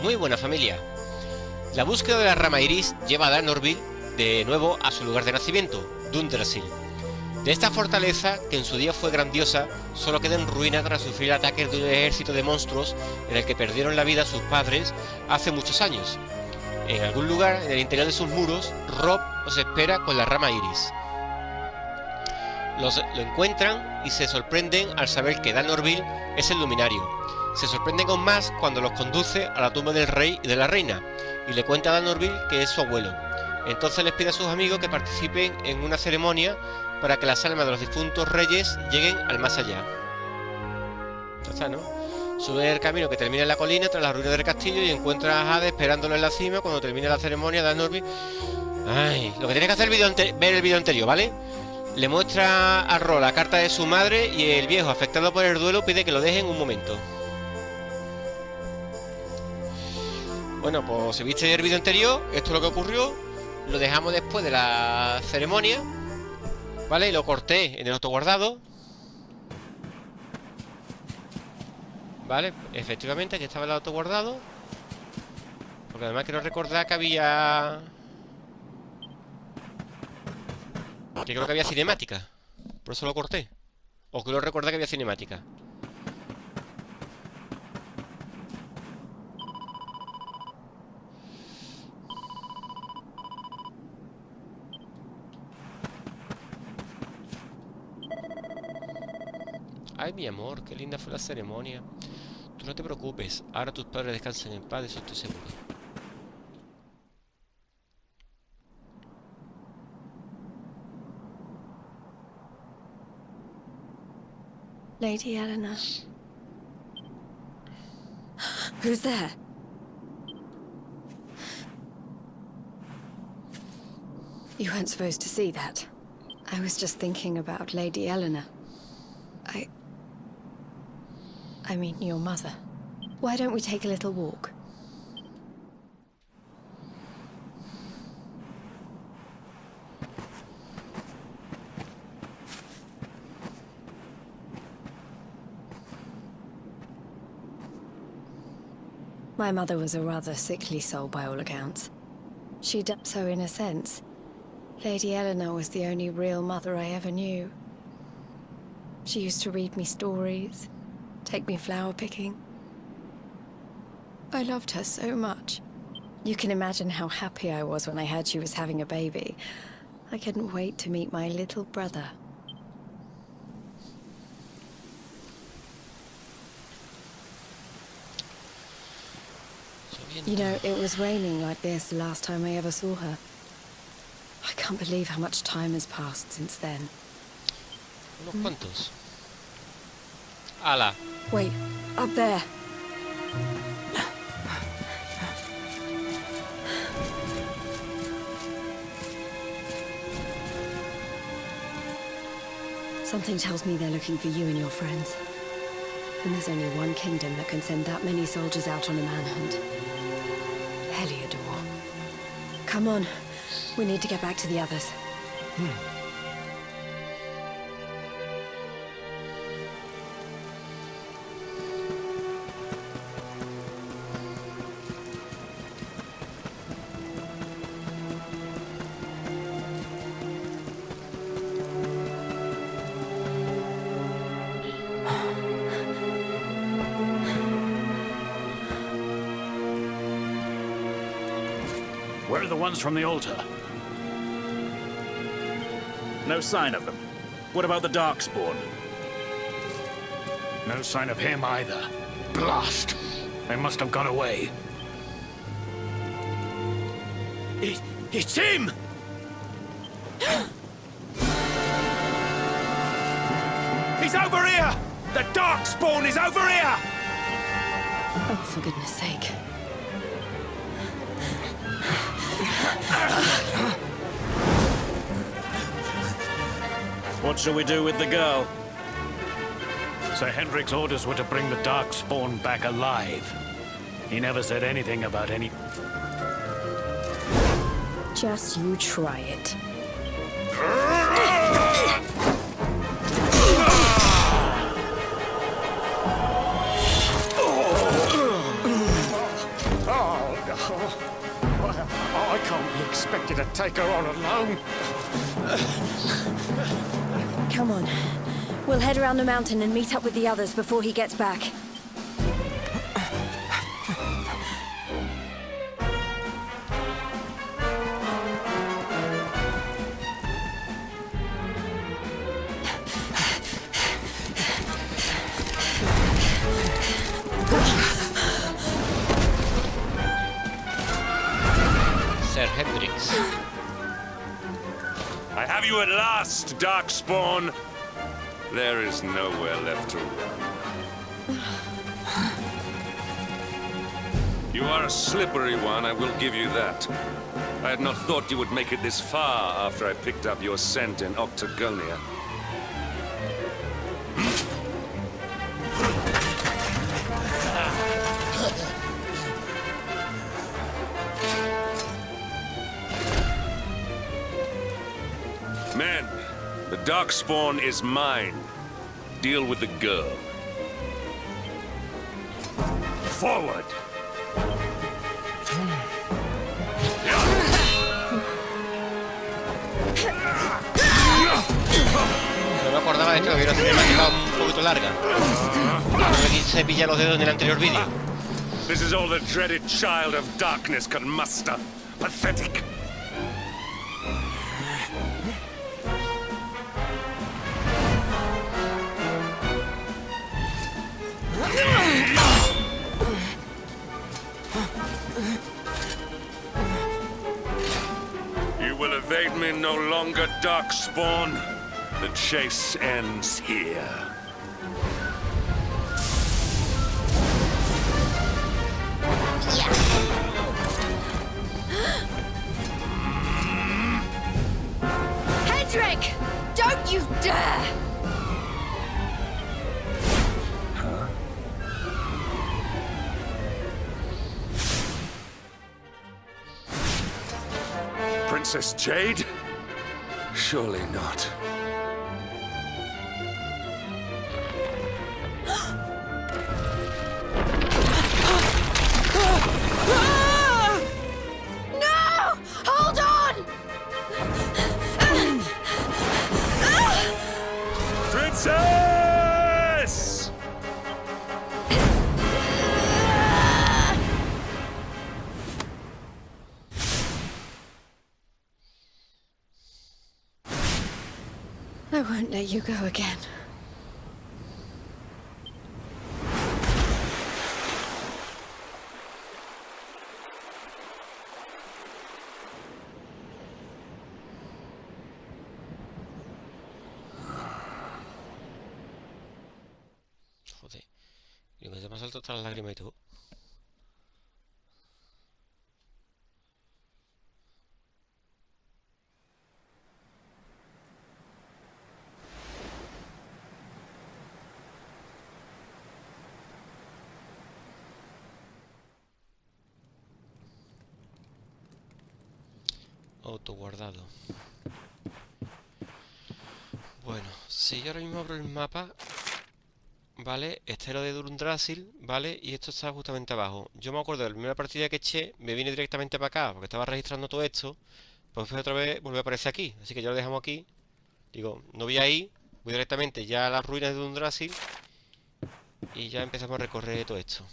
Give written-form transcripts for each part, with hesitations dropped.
Muy buena familia. La búsqueda de la rama iris lleva a DANORTVIL de nuevo a su lugar de nacimiento, Dundrasil. De esta fortaleza, que en su día fue grandiosa, solo queda en ruina tras sufrir ataques de un ejército de monstruos en el que perdieron la vida sus padres hace muchos años. En algún lugar, en el interior de sus muros, Rob os espera con la rama iris. Lo encuentran y se sorprenden al saber que DANORTVIL es el luminario. Se sorprenden aún más cuando los conduce a la tumba del rey y de la reina, y le cuenta a DANORTVIL que es su abuelo. Entonces les pide a sus amigos que participen en una ceremonia para que las almas de los difuntos reyes lleguen al más allá. Ya está, ¿no? Sube el camino que termina en la colina tras las ruinas del castillo y encuentra a Jade esperándolo en la cima cuando termine la ceremonia. DANORTVIL... Ay, lo que tiene que hacer es ver el vídeo anterior, ¿vale? Le muestra a Ro la carta de su madre y el viejo, afectado por el duelo, pide que lo dejen un momento. Bueno, pues si viste el vídeo anterior, esto es lo que ocurrió. Lo dejamos después de la ceremonia, ¿vale? Y lo corté en el autoguardado, ¿vale? Efectivamente, aquí estaba el autoguardado. Porque además quiero recordar que había... que creo que había cinemática. Por eso lo corté. O quiero recordar que había cinemática. Ay, mi amor, qué linda fue la ceremonia. Tú no te preocupes, ahora tus padres descansan en paz, de eso estoy seguro. Lady Eleanor. Who's there? You weren't supposed to see that. I was just thinking about Lady Eleanor. I mean, your mother. Why don't we take a little walk? My mother was a rather sickly soul by all accounts. She died, so in a sense, Lady Eleanor was the only real mother I ever knew. She used to read me stories, take me flower picking. I loved her so much. You can imagine how happy I was when I heard she was having a baby. I couldn't wait to meet my little brother. You know, it was raining like this the last time I ever saw her. I can't believe how much time has passed since then. Unos cuantos. ¡Hala! Wait, up there. Something tells me they're looking for you and your friends. And there's only one kingdom that can send that many soldiers out on a manhunt. Heliodor. Come on, we need to get back to the others. Where are the ones from the altar? No sign of them. What about the Darkspawn? No sign of him either. Blast! They must have gone away. It's him! He's over here! The Darkspawn is over here! Oh, for goodness sake. What shall we do with the girl? Sir Hendrik's orders were to bring the Darkspawn back alive. He never said anything about any... Just you try it. I can't be expected to take her on alone. Come on. We'll head around the mountain and meet up with the others before he gets back. Sir Hendrik. I have you at last, Darkspawn. There is nowhere left to run. You are a slippery one, I will give you that. I had not thought you would make it this far after I picked up your scent in Octagonia. Men, the Darkspawn is mine. Deal with the girl. Forward! No me acordaba de esto, que era una cinemática un poquito larga. No quise pillar los dedos en el anterior vídeo. This is all the dreaded child of darkness can muster. Pathetic. You will evade me no longer, Darkspawn. The chase ends here. Hendrik! Don't you dare! Princess Jade? Surely not. No! Hold on! Princess! I won't let you go again. Joder. Y me ha saltado hasta las lágrimas y todo. Autoguardado. Bueno, si yo ahora mismo abro el mapa, ¿vale? Este era de Dundrasil, ¿vale? Y esto está justamente abajo. Yo me acuerdo de la primera partida que eché, me vine directamente para acá, porque estaba registrando todo esto. Pues otra vez volvió a aparecer aquí. Así que ya lo dejamos aquí. Digo, no voy ahí, voy directamente ya a las ruinas de Dundrasil. Y ya empezamos a recorrer todo esto.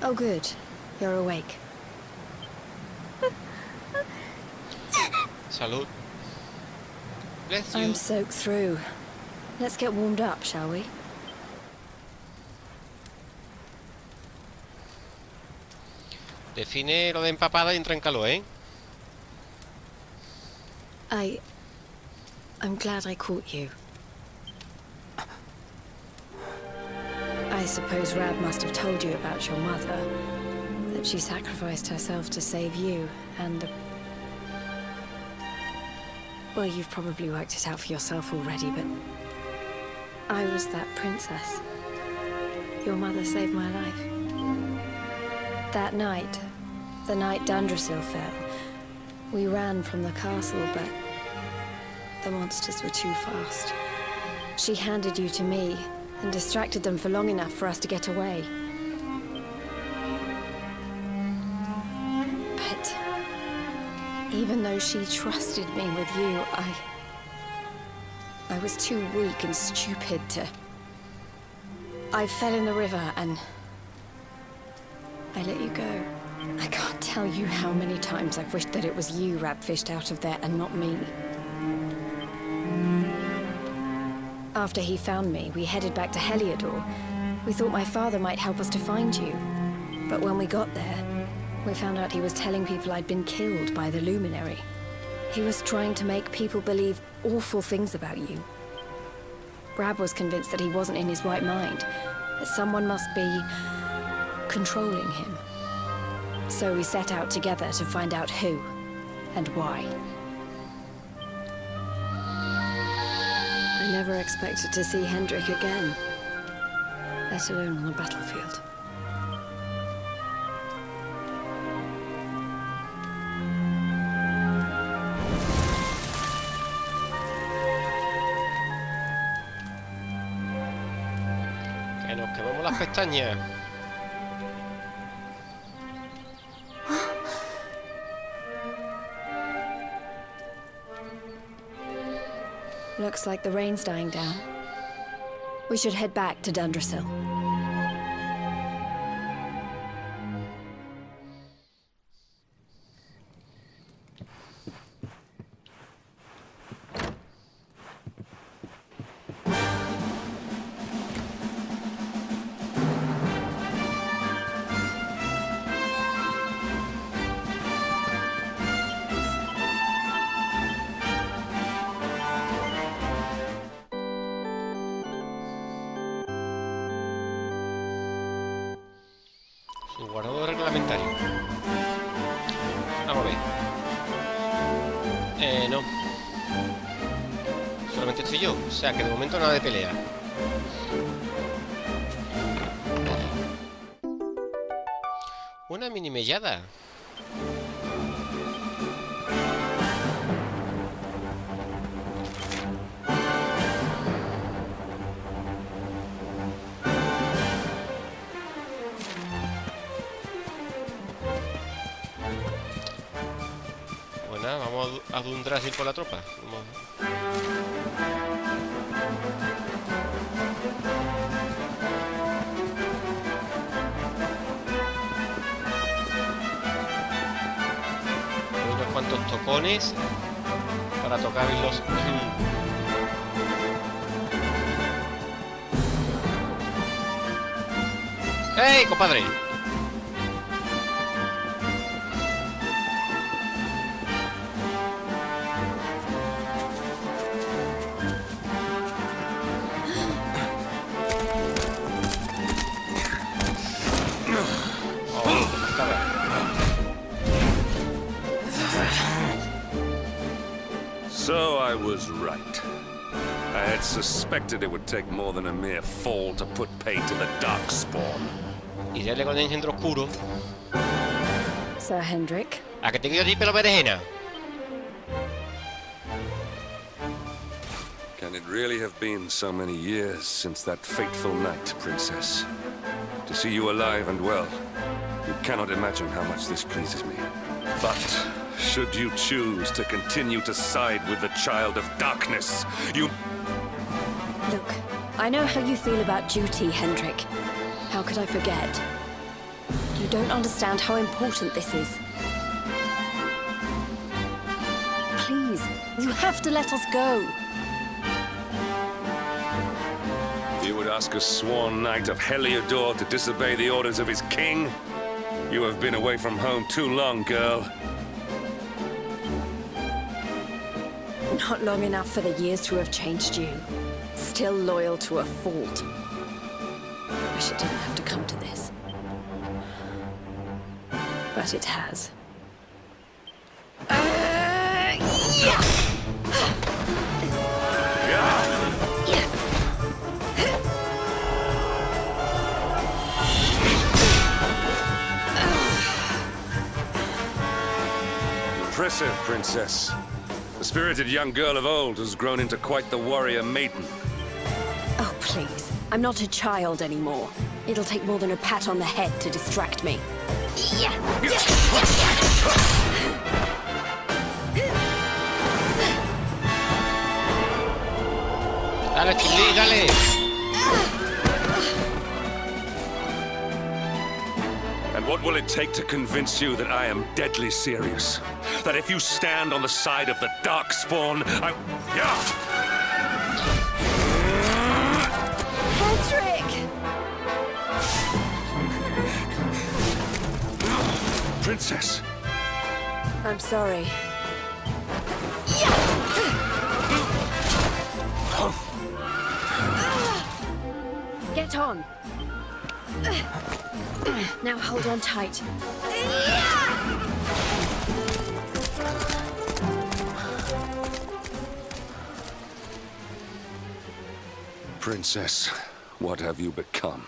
Oh, good. You're awake. Salud. Bless you. I'm soaked through. Let's get warmed up, shall we? Define lo de empapada y entra en calor, ¿eh? I'm glad I caught you. I suppose Rab must have told you about your mother. That she sacrificed herself to save you, and well, you've probably worked it out for yourself already, but I was that princess. Your mother saved my life. That night, the night Dundrasil fell, we ran from the castle, but the monsters were too fast. She handed you to me and distracted them for long enough for us to get away. But even though she trusted me with you, I was too weak and stupid to... I fell in the river and I let you go. I can't tell you how many times I've wished that it was you Rab fished out of there and not me. After he found me, we headed back to Heliodor. We thought my father might help us to find you. But when we got there, we found out he was telling people I'd been killed by the Luminary. He was trying to make people believe awful things about you. Rab was convinced that he wasn't in his right mind, that someone must be controlling him. So we set out together to find out who and why. I never expected to see Hendrik again, let alone on the battlefield. Que nos quemamos las pestañas. Looks like the rain's dying down. We should head back to Dundrasil. Su guardado reglamentario. Vamos a ver. No. Solamente estoy yo. O sea que de momento nada de pelea. Una mini mellada. Vamos a Dundrasil con la tropa. Vamos. Hay unos cuantos tocones para tocar los... ¡Hey, compadre! So I was right. I had suspected it would take more than a mere fall to put pay to the Darkspawn. Y darle con el engendro oscuro. Sir Hendrik. A que te quiero a ti pelo berenjena. Can it really have been so many years since that fateful night, Princess? To see you alive and well, you cannot imagine how much this pleases me. But should you choose to continue to side with the Child of Darkness, you... Look, I know how you feel about duty, Hendrik. How could I forget? You don't understand how important this is. Please, you have to let us go. You would ask a sworn knight of Heliodor to disobey the orders of his king? You have been away from home too long, girl. Not long enough for the years to have changed you. Still loyal to a fault. I wish it didn't have to come to this. But it has. Impressive, Princess. The spirited young girl of old has grown into quite the warrior maiden. Oh, please. I'm not a child anymore. It'll take more than a pat on the head to distract me. Dale, Chili, dale. And what will it take to convince you that I am deadly serious? That if you stand on the side of the Darkspawn, Hendrik! Princess! I'm sorry. Get on. Now hold on tight. Princess, what have you become?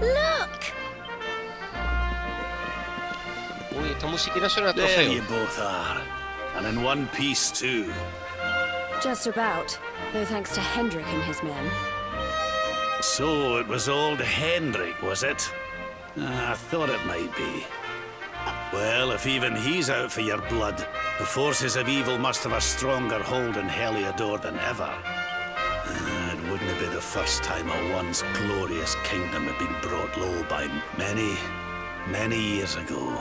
Look! Uy, esta musiquita suena a There trofeo. you both are. And in one piece, too. Just about. No thanks to Hendrik and his men. So it was old Hendrik, was it? I thought it might be. Well, if even he's out for your blood, the forces of evil must have a stronger hold in Heliodor than ever. It wouldn't be the first time a once glorious kingdom had been brought low by many years ago.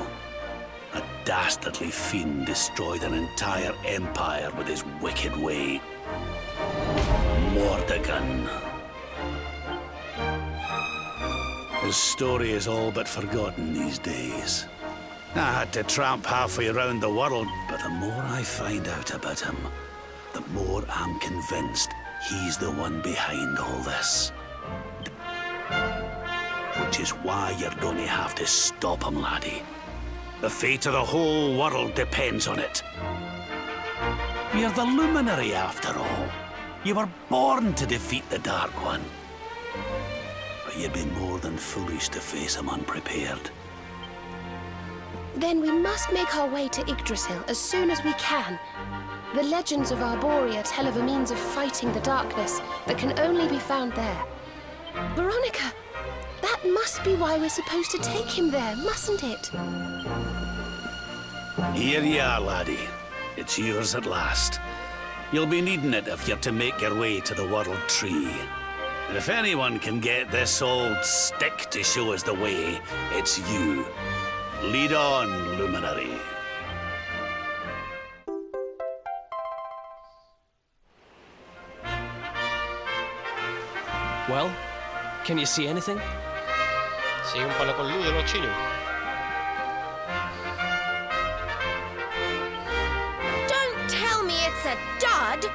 A dastardly fiend destroyed an entire empire with his wicked way. Mordegon. His story is all but forgotten these days. I had to tramp halfway around the world, but the more I find out about him, the more I'm convinced he's the one behind all this. Which is why you're going to have to stop him, laddie. The fate of the whole world depends on it. You're the luminary, after all. You were born to defeat the Dark One. But you'd be more than foolish to face him unprepared. Then we must make our way to Yggdrasil as soon as we can. The legends of Arborea tell of a means of fighting the darkness that can only be found there. Veronica, that must be why we're supposed to take him there, mustn't it? Here you are, laddie. It's yours at last. You'll be needing it if you're to make your way to the World Tree. If anyone can get this old stick to show us the way, it's you. Lead on, luminary. Well, can you see anything? Sí, un palo con luz de los chinos. Don't tell me it's a dud!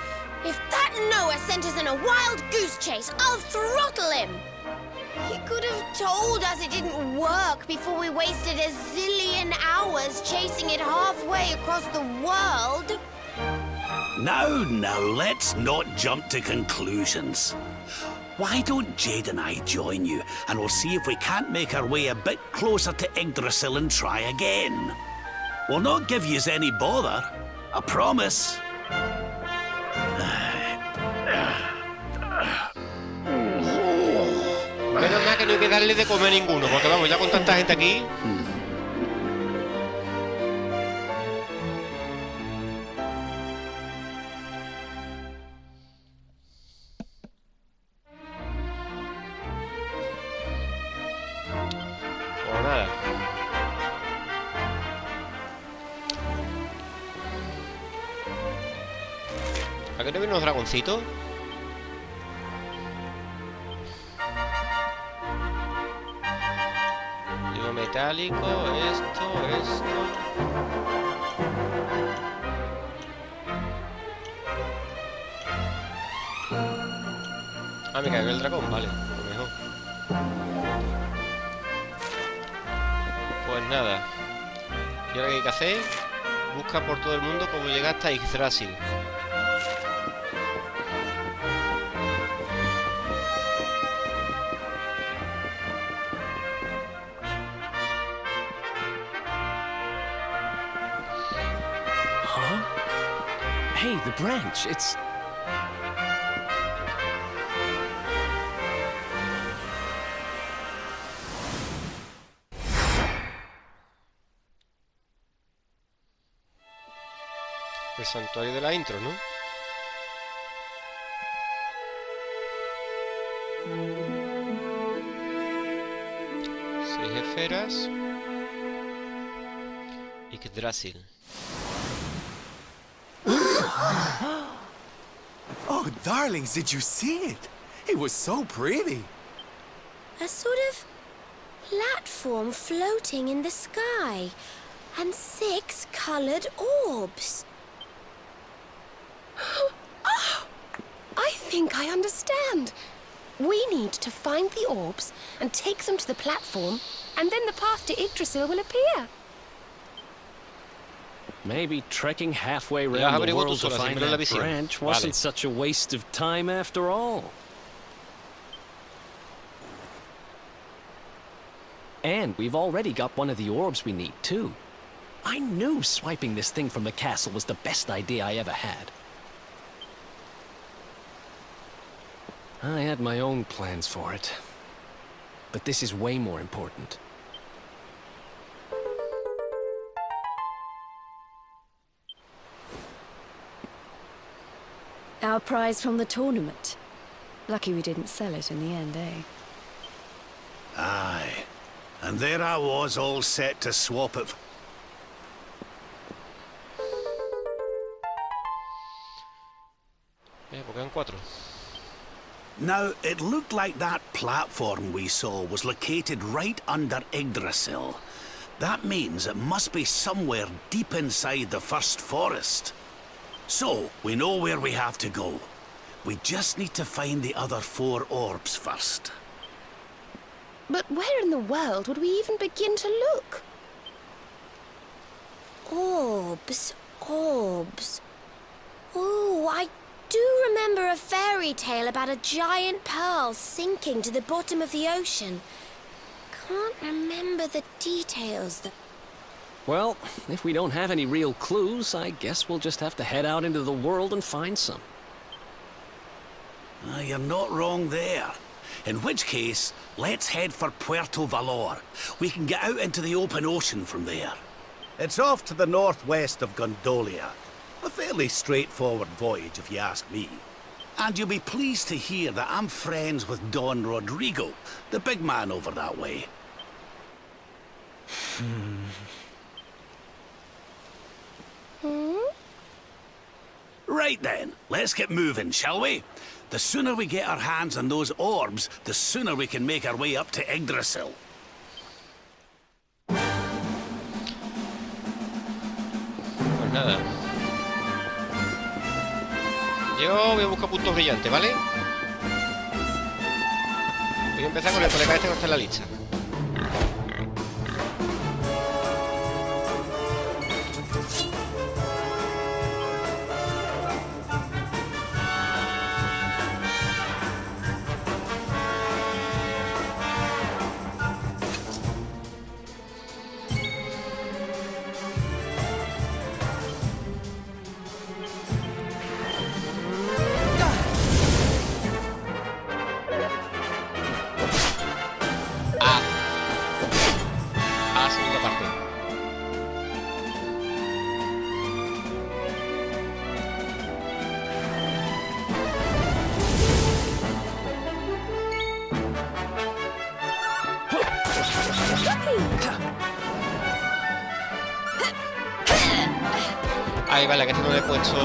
If that Noah sent us in a wild goose chase, I'll throttle him! He could have told us it didn't work before we wasted a zillion hours chasing it halfway across the world. Now, let's not jump to conclusions. Why don't Jade and I join you, and we'll see if we can't make our way a bit closer to Yggdrasil and try again. We'll not give yous any bother, I promise. Menos mal que no hay que darle de comer ninguno, porque vamos, ya con tanta gente aquí. O nada. ¿A qué no vienen los dragoncitos? Libro metálico, esto. Ah, me cayó el dragón, vale, a lo mejor. Pues nada. ¿Y ahora qué hay que hacer? Busca por todo el mundo cómo llegar hasta Yggdrasil. Huh? Hey, the branch, it's... El santuario de la intro, ¿no? Seis esferas. Yggdrasil. Oh, darlings, did you see it? It was so pretty. A sort of platform floating in the sky, and 6 colored orbs. Oh, I think I understand. We need to find the orbs and take them to the platform, and then the path to Yggdrasil will appear. Maybe trekking halfway Ya around the averiguo tú world to sola, sin find ver la that visión. branch wasn't Vale. such a waste of time after all. And we've already got one of the orbs we need, too. I knew swiping this thing from the castle was the best idea I ever had. I had my own plans for it. But this is way more important. Our prize from the tournament. Lucky we didn't sell it in the end, eh? Aye. And there I was, all set to swap it. Pues quedan 4. Now, it looked like that platform we saw was located right under Yggdrasil. That means it must be somewhere deep inside the first forest. So, we know where we have to go. We just need to find the other 4 orbs first. But where in the world would we even begin to look? Orbs, orbs. Oh, I do remember a fairy tale about a giant pearl sinking to the bottom of the ocean. Can't remember the details, though. Well, if we don't have any real clues, I guess we'll just have to head out into the world and find some. You're not wrong there. In which case, let's head for Puerto Valor. We can get out into the open ocean from there. It's off to the northwest of Gondolia. A fairly straightforward voyage, if you ask me. And you'll be pleased to hear that I'm friends with Don Rodrigo, the big man over that way. Right then, let's get moving, shall we? The sooner we get our hands on those orbs, the sooner we can make our way up to Yggdrasil. Pues nada. Yo voy a buscar puntos brillantes, ¿vale? Voy a empezar con el colega este que no está en la lista. Segunda parte. Ahí vale, que este no le he puesto.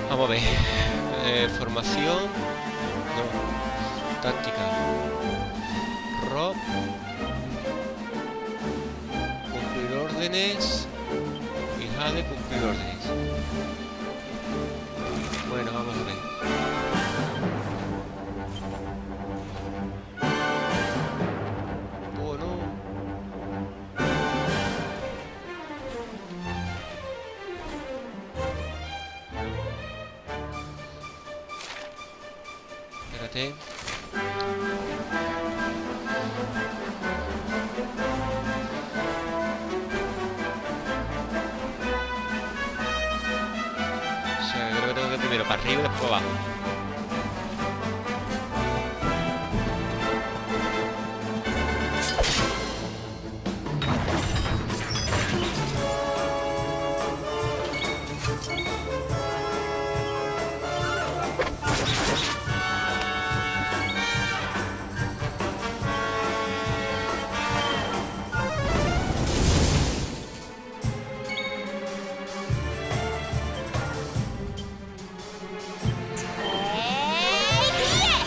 Vamos a ver. Formación. No. Táctica. Rob. Cumplir órdenes. Fija de cumplir órdenes. este. O sea, creo que tengo que ir primero para arriba y después para abajo.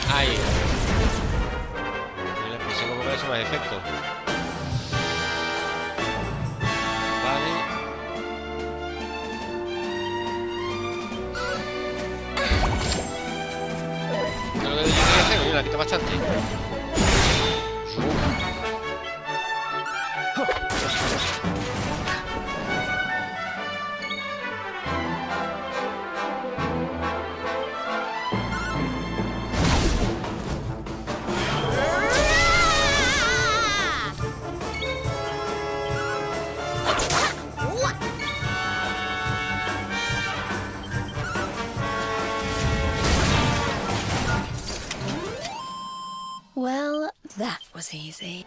Ahí. La expresión como que eso más efecto. Vale. Creo que yo quería hacer, mira, la quita bastante. Well, that was easy.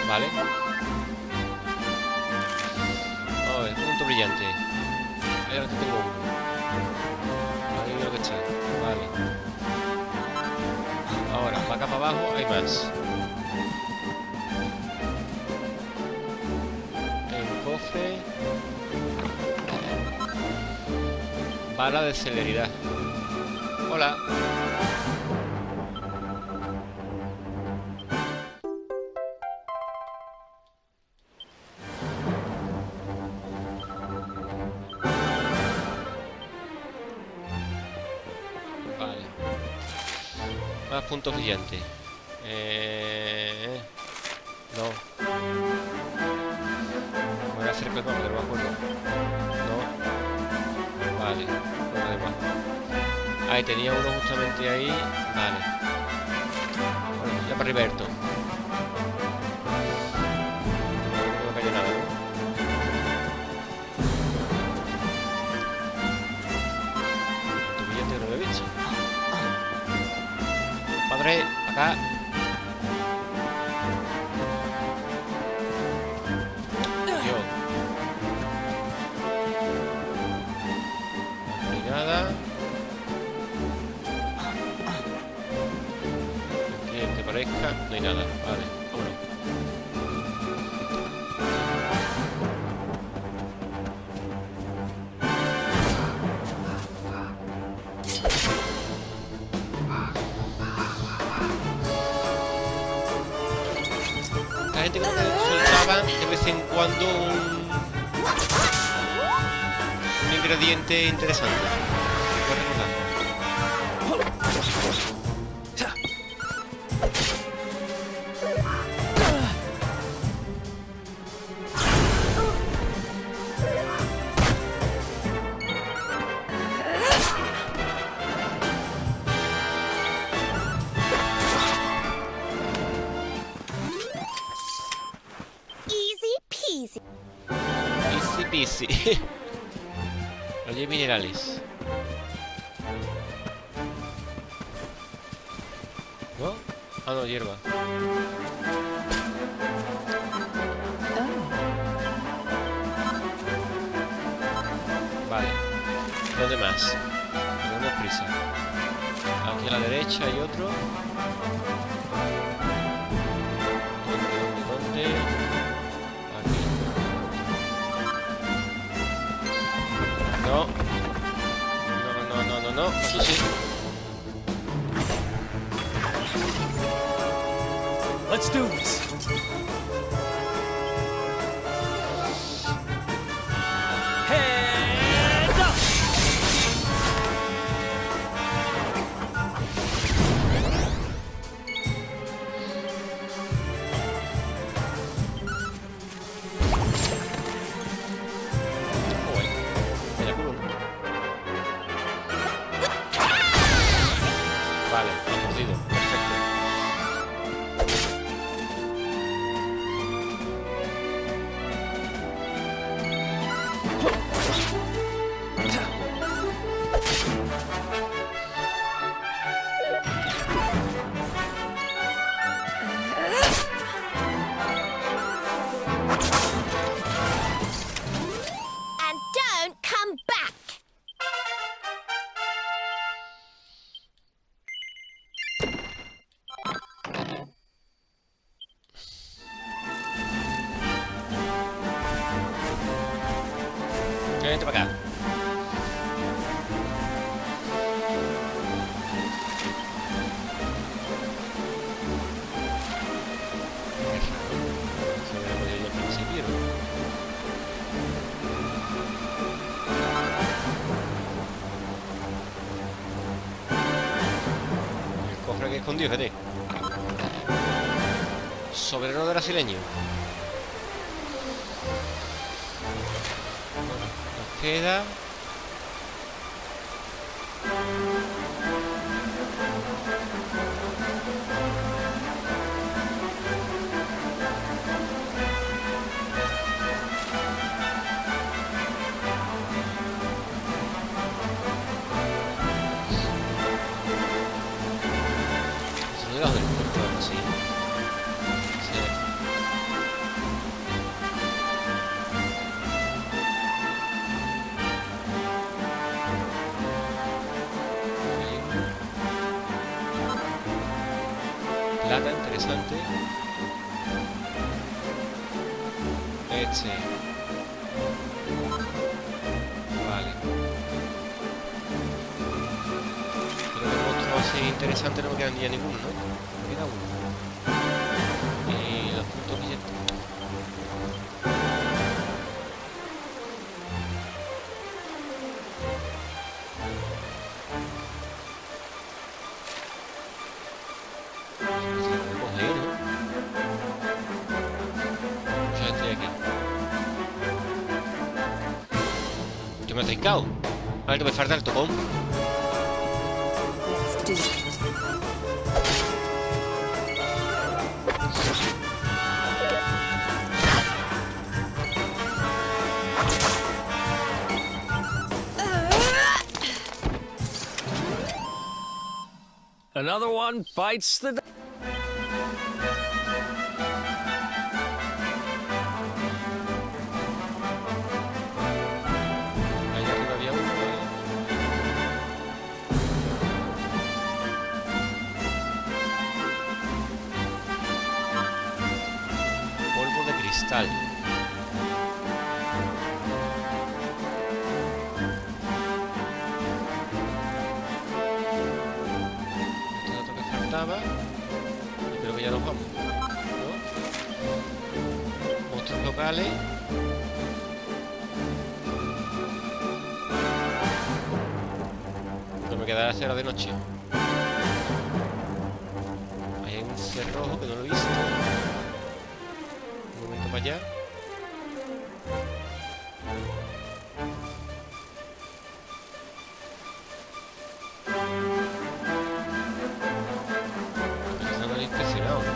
Vale. A ver, punto brillante. Ahí ahora tengo uno. Ahí creo que está. Vale. Ahora, para acá para abajo hay más. El cofre. Bala de celeridad. Hola. Vale. Más puntos brillantes. No. Voy a hacer perdón, pero no me acuerdo. No. Vale. Lo demás. Ahí tenía uno justamente ahí. Vale. Bueno, ya para arriba esto. No me cayó nada, ¿no? Tu billete que no lo he visto. Padre, acá. Yo. No hay nada. Que parezca, no hay nada, vale, vámonos. La gente como que soltaba de vez en cuando un ingrediente interesante. ¿Puedes recordar? Easy. Reyes minerales. ¿No? Ah, no, hierba. Vale. ¿Dónde más? Tenemos prisa. Aquí a la derecha hay otro. ¿Dónde? Aquí. No. Eso sí. Let's do this. Head up. Vente para acá. El cofre que escondió, fíjate. Soberano brasileño. Nos queda... debajo del puerto, algo así. Sí. Plata, interesante. Vale. Creo que monstruos así interesantes no me quedan ya ninguno, ¿no? Me queda uno. Y los puntos billetes. Yo me he acercado. A ver, que me falta el tocón. Another one bites the... Allá arriba había uno. Polvo de cristal. Este dato que faltaba. Y creo que ya nos vamos, ¿no? Monstruos locales. No me queda hacer de noche. Ahí hay un cerrojo que no lo he visto. Un momento para allá. Pero no lo he inspeccionado, ¿no?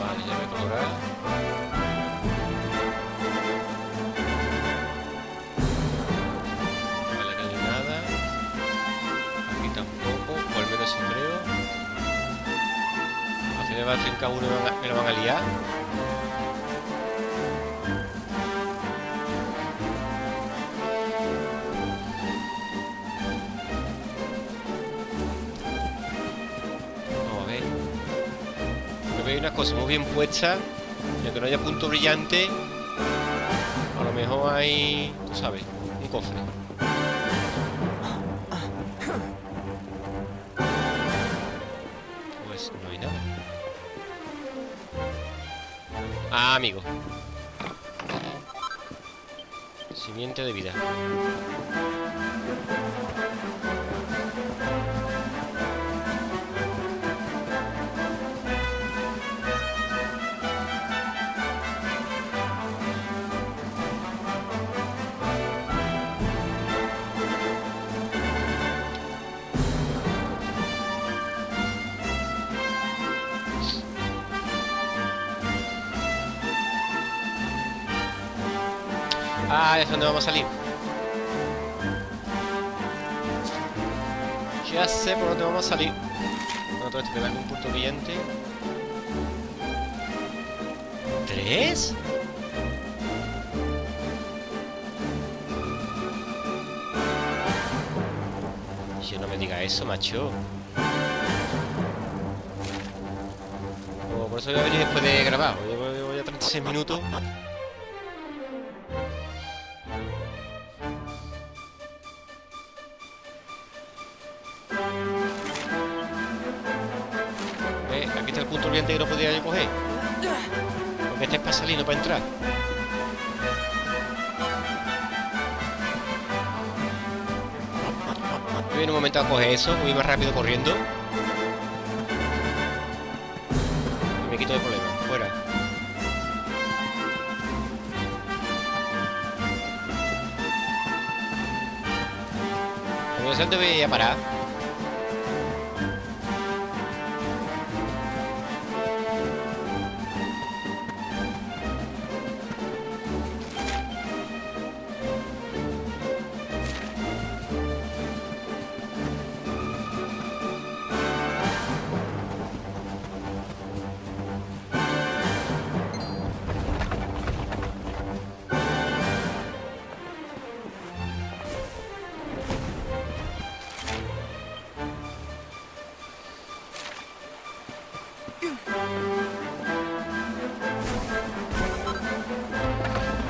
Vale, ya voy a colorar. Vale, que no hay nada. Aquí tampoco, o al menos eso creo. Al final va a trincar uno y me lo van a liar. Vamos a ver. Creo que hay unas cosas muy bien puestas. Y aunque no haya punto brillante, a lo mejor hay, tú sabes, un cofre. Pues no hay nada. Ah, amigo. Simiente de vida. Ah, ya sé dónde vamos a salir. Ya sé por dónde vamos a salir. No, todo esto que va con un punto brillante. ¿3? Yo no me diga eso, macho. eso voy a venir después de grabar. Voy a 36 minutos. Aquí está el punto brillante que no podía yo coger. Porque este es para salir, no para entrar. Yo voy en un momento a coger eso, voy más rápido corriendo. Y me quito de problema, fuera. No sé dónde voy a parar.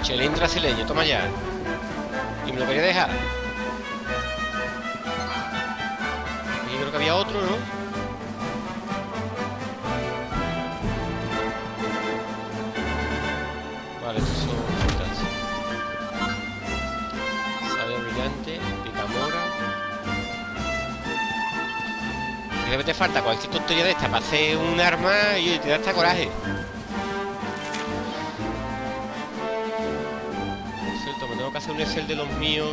Chelín brasileño, toma ya. Y me lo quería dejar. Y creo que había otro, ¿no? Vale, estos son frutas. Sable brillante, picamora. Y debe te falta cualquier tontería de esta para hacer un arma y te da hasta coraje. Tengo que hacer un Excel de los míos.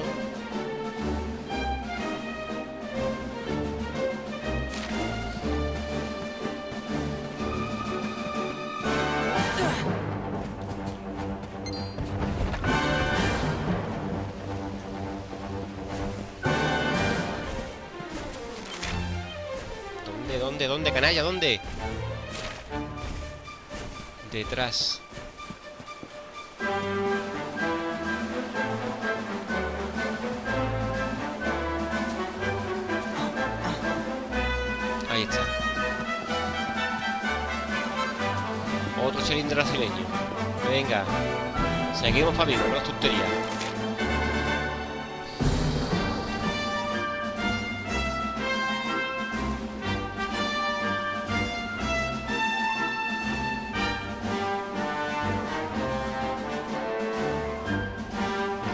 ¿Dónde, canalla? ¿Dónde? Detrás. Ahí está. Otro cilindro brasileño. Venga. Seguimos para vivo, no es tontería.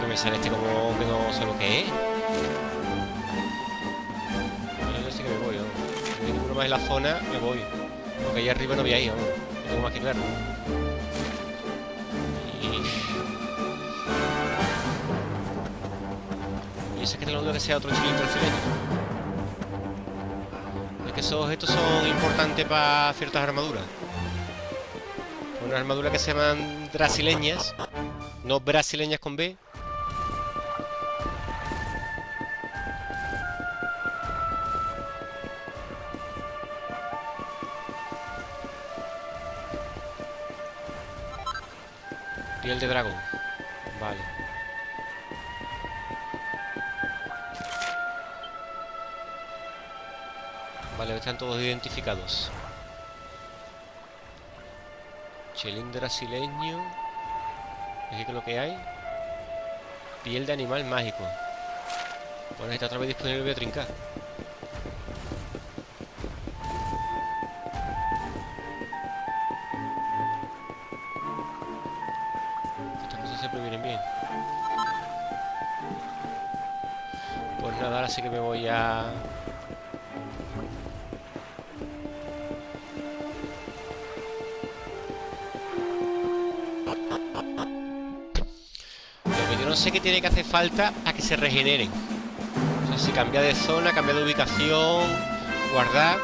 Que me sale este como que no sé lo que es. Más en la zona me voy, porque ahí arriba no voy a ir, vamos. No tengo más que claro. Y ese que te lo dudo que sea otro cilindro brasileño. Es que esos objetos son importantes para ciertas armaduras. Unas armaduras que se llaman brasileñas, no brasileñas con B. Piel de dragón. Vale. Vale, están todos identificados. Chelín brasileño. ¿Es que lo que hay? Piel de animal mágico. Bueno, está otra vez disponible, voy a trincar. Pues nada, ahora sí que me voy a... Lo que yo no sé qué tiene que hacer falta para que se regeneren. O sea, si cambiar de zona, cambiar de ubicación, guardar...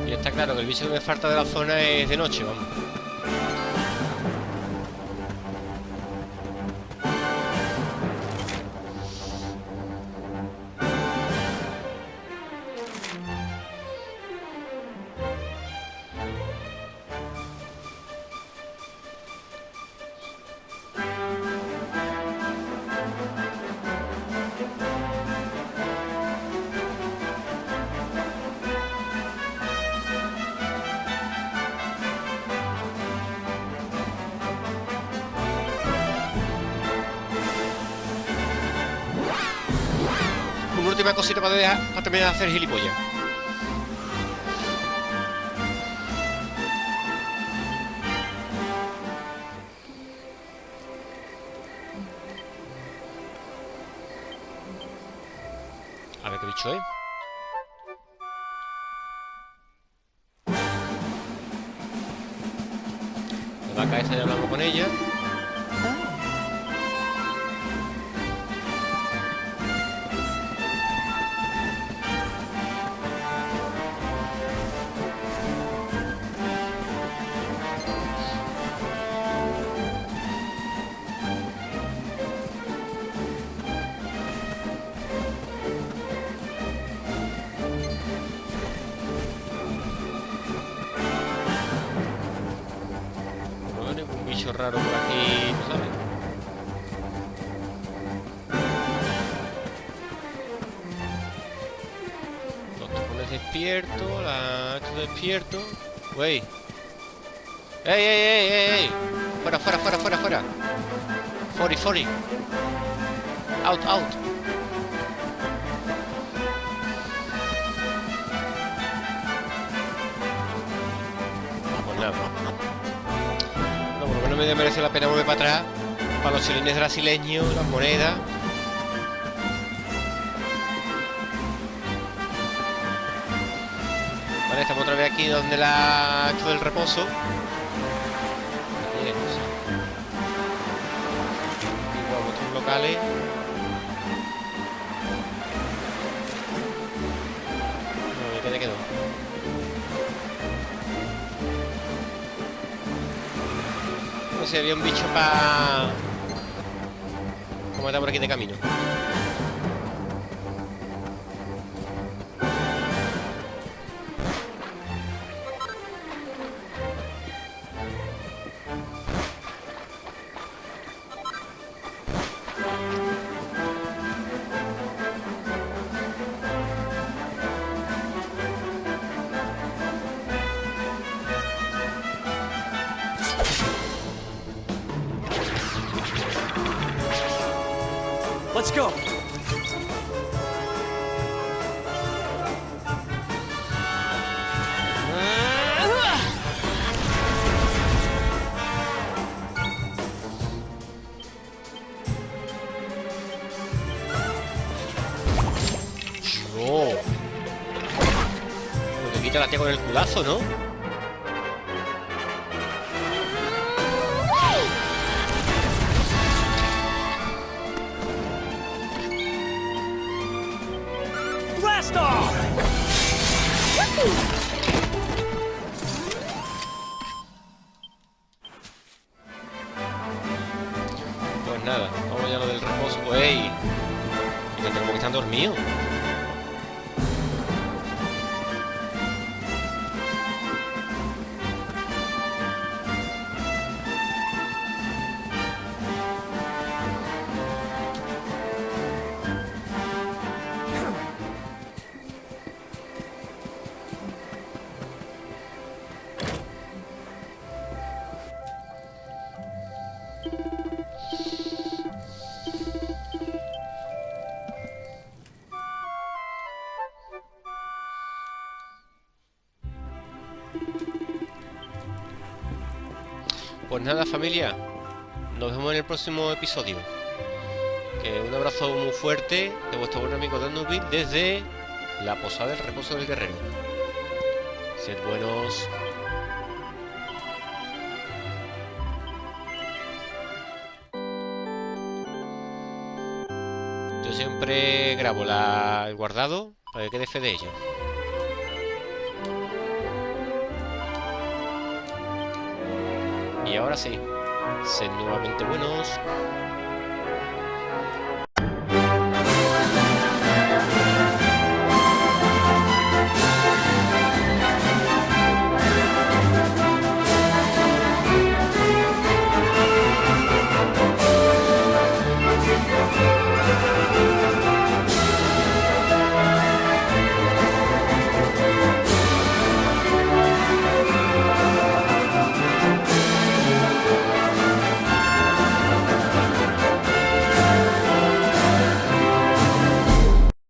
Está claro que el bicho que me falta de la zona es de noche, vamos. última cosita para terminar de hacer gilipollas. A ver qué bicho es. La vaca esa ya hablamos con ella. Raro por aquí, ¿sabes? Los tapones despiertos, esto despierto. Wey. ¡Ey! Fuera. Fori. Out. Pues nada. No me merece la pena volver para atrás para los chelines brasileños, las monedas. Vale, estamos otra vez aquí donde esto del reposo. Aquí igual vuestros locales. No, ¿qué te quedó? No sé, había un bicho para matar por aquí de camino. Let's go. ¡Oh! Te quita la tía con el culazo, ¿no? Pues nada, vamos ya a lo del reposo. ¡Ey! Y que tenemos que estar dormidos. Pues nada, familia, nos vemos en el próximo episodio. Un abrazo muy fuerte de vuestro buen amigo DANORTVIL desde la posada del reposo del guerrero. Sed buenos. Yo siempre grabo el guardado para que quede fe de ello. Y ahora sí, sed nuevamente buenos.